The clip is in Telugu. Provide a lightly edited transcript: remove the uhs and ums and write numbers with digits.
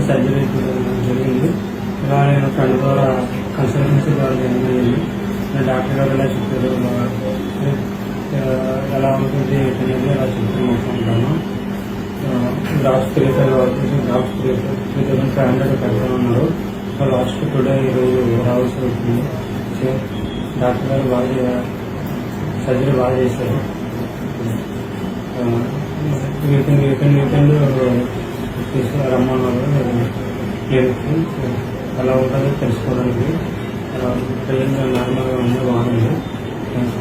సర్జరీ జరిగింది. ఇలా నేను ఫ్రెండ్ ద్వారా కన్సల్టెన్సీ ద్వారా జరిగింది. డాక్టర్ గారు ఇలా చెప్పారు, ఎలా ఉంటుంది అనేది అలా చెప్తూ ఉంటాను. డ్రాప్స్ 3,500 పెడతామన్నారు. లాస్ట్ టుడే ఈరోజు రావాల్సి వచ్చింది. డాక్టర్ గారు బాగా సర్జరీ బాగా చేశారు. వీకెండ్ రమ్మన్నారు క్లినిక్కి. ఎలా ఉంటుందో తెలుసుకోవడానికి. ప్రజెంట్ నార్మల్గా ఉంది, బాగుంది. థ్యాంక్స్.